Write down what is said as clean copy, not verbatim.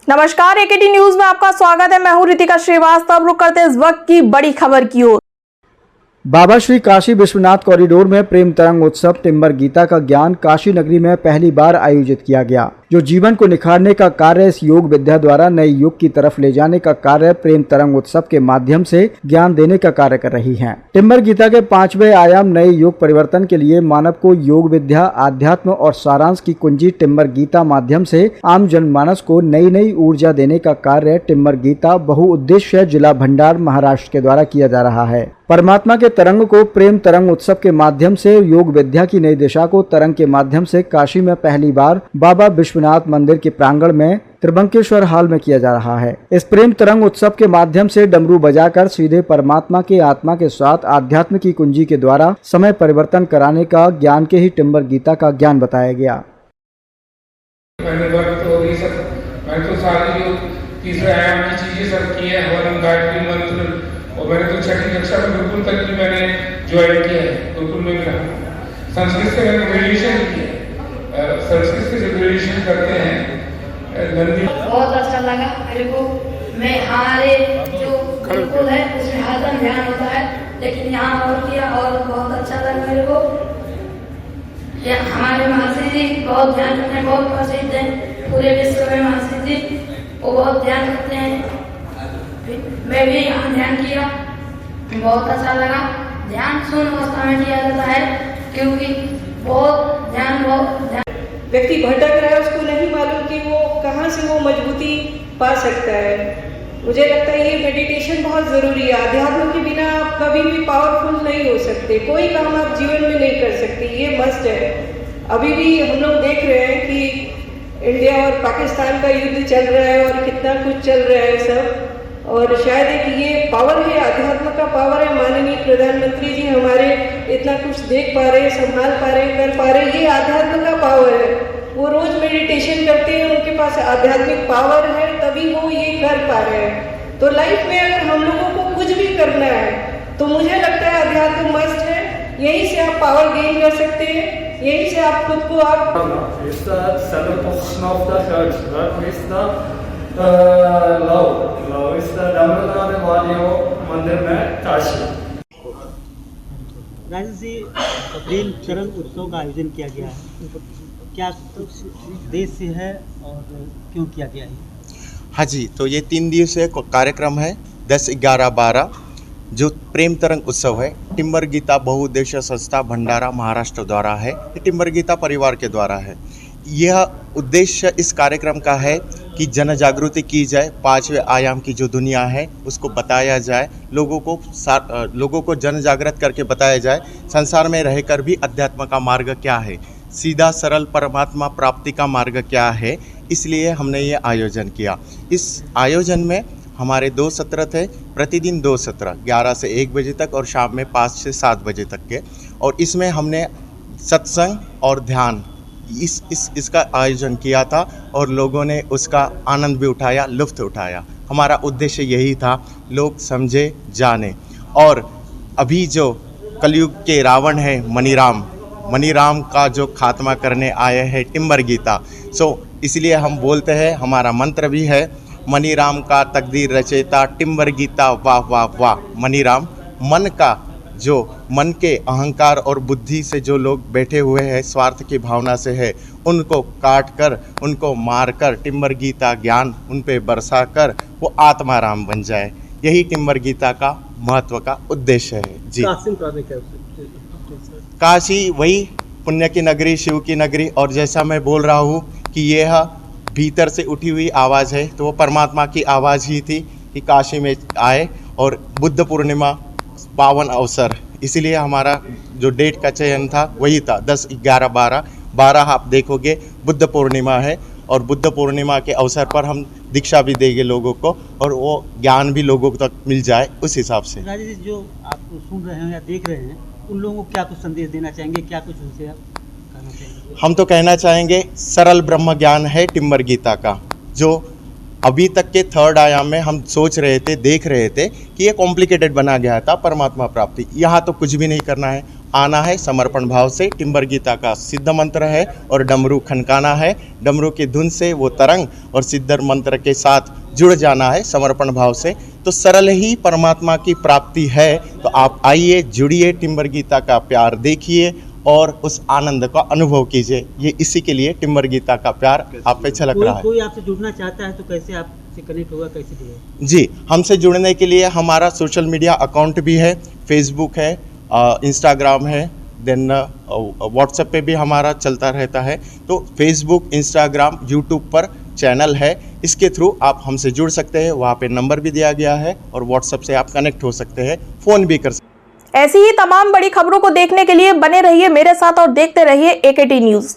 नमस्कार, एकेटी न्यूज में आपका स्वागत है। मैं हूं रितिका श्रीवास्तव। रुक करते इस वक्त की बड़ी खबर की ओर। बाबा श्री काशी विश्वनाथ कॉरिडोर में प्रेम तरंग उत्सव टिम्बर गीता का ज्ञान काशी नगरी में पहली बार आयोजित किया गया, जो जीवन को निखारने का कार्य इस योग विद्या द्वारा नए युग की तरफ ले जाने का कार्य प्रेम तरंग उत्सव के माध्यम से ज्ञान देने का कार्य कर रही है। टिम्बर गीता के 5वें आयाम नए युग परिवर्तन के लिए मानव को योग विद्या, आध्यात्म और सारांश की कुंजी टिम्बर गीता माध्यम से आम जनमानस को नई नई ऊर्जा देने का कार्य टिम्बर गीता बहुउद्देश्य जिला भंडार महाराष्ट्र के द्वारा किया जा रहा है। परमात्मा के तरंग को प्रेम तरंग उत्सव के माध्यम से योग विद्या की नई दिशा को तरंग के माध्यम से काशी में पहली बार बाबा विश्वनाथ मंदिर के प्रांगण में त्रिभंकेश्वर हॉल में किया जा रहा है। इस प्रेम तरंग उत्सव के माध्यम से डमरू बजाकर सीधे परमात्मा के आत्मा के साथ आध्यात्म की कुंजी के द्वारा समय परिवर्तन कराने का ज्ञान के ही टिम्बर गीता का ज्ञान बताया गया। मैंने तो सारी जो तीसरे आयाम की चीजें सब की है, हवन, गायत्री मंत्र, और मैंने तो छठी कक्षा में गुरुकुल तक की मैंने ज्वाइन किया है। गुरुकुल में भी संस्कृत से मैंने मेडिटेशन किया है। संस्कृत से जो मेडिटेशन करते हैं नंदी, बहुत अच्छा लगा मेरे को। मैं हमारे जो गुरुकुल है उसमें हरदम ध्यान होता है, लेकिन यहाँ और किया और बहुत अच्छा लगा मेरे को। हमारे महर्षि जी बहुत ध्यान रखते हैं, बहुत प्रसिद्ध है पूरे विश्व में। महर्षि जी वो बहुत ध्यान रखते हैं। मैं भी यहाँ ध्यान किया, बहुत अच्छा लगा। ध्यान शून्य अवस्था में किया जाता है, क्योंकि बहुत ध्यान व्यक्ति भटक रहा है, उसको नहीं मालूम कि वो कहाँ से वो मजबूती पा सकता है। मुझे लगता है ये मेडिटेशन बहुत ज़रूरी है। अध्यात्म के बिना आप कभी भी पावरफुल नहीं हो सकते, कोई काम आप जीवन में नहीं कर सकते, ये मस्ट है। अभी भी हम लोग देख रहे हैं कि इंडिया और पाकिस्तान का युद्ध चल रहा है और कितना कुछ चल रहा है सब, और शायद एक ये पावर है, अध्यात्म का पावर है। माननीय प्रधानमंत्री जी हमारे इतना कुछ देख पा रहे, संभाल पा रहे, कर पा रहे, ये अध्यात्म का पावर है। वो रोज मेडिटेशन करते हैं, उनके पास आध्यात्मिक पावर है, तभी वो ये कर पा रहे हैं। तो लाइफ में अगर हम लोगों को कुछ भी करना है तो मुझे लगता है अध्यात्म मस्ट है। यहीं से आप पावर गेन कर सकते हैं, यहीं से आप खुद को आप मंदिर में काशी। राजेश जी, प्रेम तरंग उत्सव का आयोजन किया गया है, क्या देश से है और क्यों किया गया है? हाँ जी, तो ये 3 दिवसीय कार्यक्रम है 10, 11, 12 जो प्रेम तरंग उत्सव है टिम्बर गीता बहुउद्देश्य संस्था भंडारा महाराष्ट्र द्वारा है। ये टिम्बर गीता परिवार के द्वारा है। यह उद्देश्य इस कार्यक्रम का है कि जन जागृति की जाए, 5वें आयाम की जो दुनिया है उसको बताया जाए, लोगों को जन जागृत करके बताया जाए संसार में रहकर भी अध्यात्म का मार्ग क्या है, सीधा सरल परमात्मा प्राप्ति का मार्ग क्या है। इसलिए हमने ये आयोजन किया। इस आयोजन में हमारे 2 सत्र थे, प्रतिदिन 2 सत्र 11 से 1 बजे तक और शाम में 5 से 7 बजे तक के। और इसमें हमने सत्संग और ध्यान इसका आयोजन किया था और लोगों ने उसका आनंद भी उठाया, लुत्फ़ उठाया। हमारा उद्देश्य यही था, लोग समझे जाने। और अभी जो कलयुग के रावण है मनीराम का जो खात्मा करने आए हैं टिम्बर गीता। इसलिए हम बोलते हैं, हमारा मंत्र भी है, मनीराम का तकदीर रचेता टिम्बर गीता वाह वाह वाह। मनीराम मन के अहंकार और बुद्धि से जो लोग बैठे हुए हैं, स्वार्थ की भावना से है, उनको काट कर, उनको मार कर टिम्बर गीता ज्ञान उन पे बरसा कर वो आत्माराम बन जाए। यही टिम्बर गीता का महत्व का उद्देश्य है जी। काशी वही पुण्य की नगरी, शिव की नगरी। और जैसा मैं बोल रहा हूँ कि यह भीतर से उठी हुई आवाज़ है, तो वो परमात्मा की आवाज़ ही थी कि काशी में आए। और बुद्ध पूर्णिमा पावन अवसर, इसीलिए हमारा जो डेट का चयन था वही था 10, 11, 12 आप देखोगे बुद्ध पूर्णिमा है। और बुद्ध पूर्णिमा के अवसर पर हम दीक्षा भी देंगे लोगों को, और वो ज्ञान भी लोगों तक मिल जाए उस हिसाब से। राजेश जी, जो आप सुन रहे हैं या देख रहे हैं, उन लोगों को क्या कुछ संदेश देना चाहेंगे, क्या कुछ उनसे आप कहना चाहेंगे? हम तो कहना चाहेंगे सरल ब्रह्म ज्ञान है टिम्बर गीता का, जो अभी तक के 3rd आयाम में हम सोच रहे थे, देख रहे थे कि ये कॉम्प्लिकेटेड बना गया था परमात्मा प्राप्ति। यहाँ तो कुछ भी नहीं करना है, आना है समर्पण भाव से। टिम्बर गीता का सिद्ध मंत्र है और डमरू खनकाना है। डमरू की धुन से वो तरंग और सिद्ध मंत्र के साथ जुड़ जाना है समर्पण भाव से। तो सरल ही परमात्मा की प्राप्ति है। तो आप आइए, जुड़िए, टिम्बर गीता का प्यार देखिए और उस आनंद का अनुभव कीजिए। ये इसी के लिए टिम्बर गीता का प्यार आप पे छलक रहा है। कोई आपसे जुड़ना चाहता है तो कैसे आपसे कनेक्ट होगा, कैसे जुड़ेगा? जी, हमसे जुड़ने के लिए हमारा सोशल मीडिया अकाउंट भी है, फेसबुक है, इंस्टाग्राम है, देन व्हाट्सएप पे भी हमारा चलता रहता है। तो फेसबुक, इंस्टाग्राम, यूट्यूब पर चैनल है, इसके थ्रू आप हमसे जुड़ सकते हैं। वहाँ पे नंबर भी दिया गया है और व्हाट्सएप से आप कनेक्ट हो सकते हैं, फ़ोन भी कर सकते हैं। ऐसी ही तमाम बड़ी खबरों को देखने के लिए बने रहिए मेरे साथ और देखते रहिए AKT न्यूज़।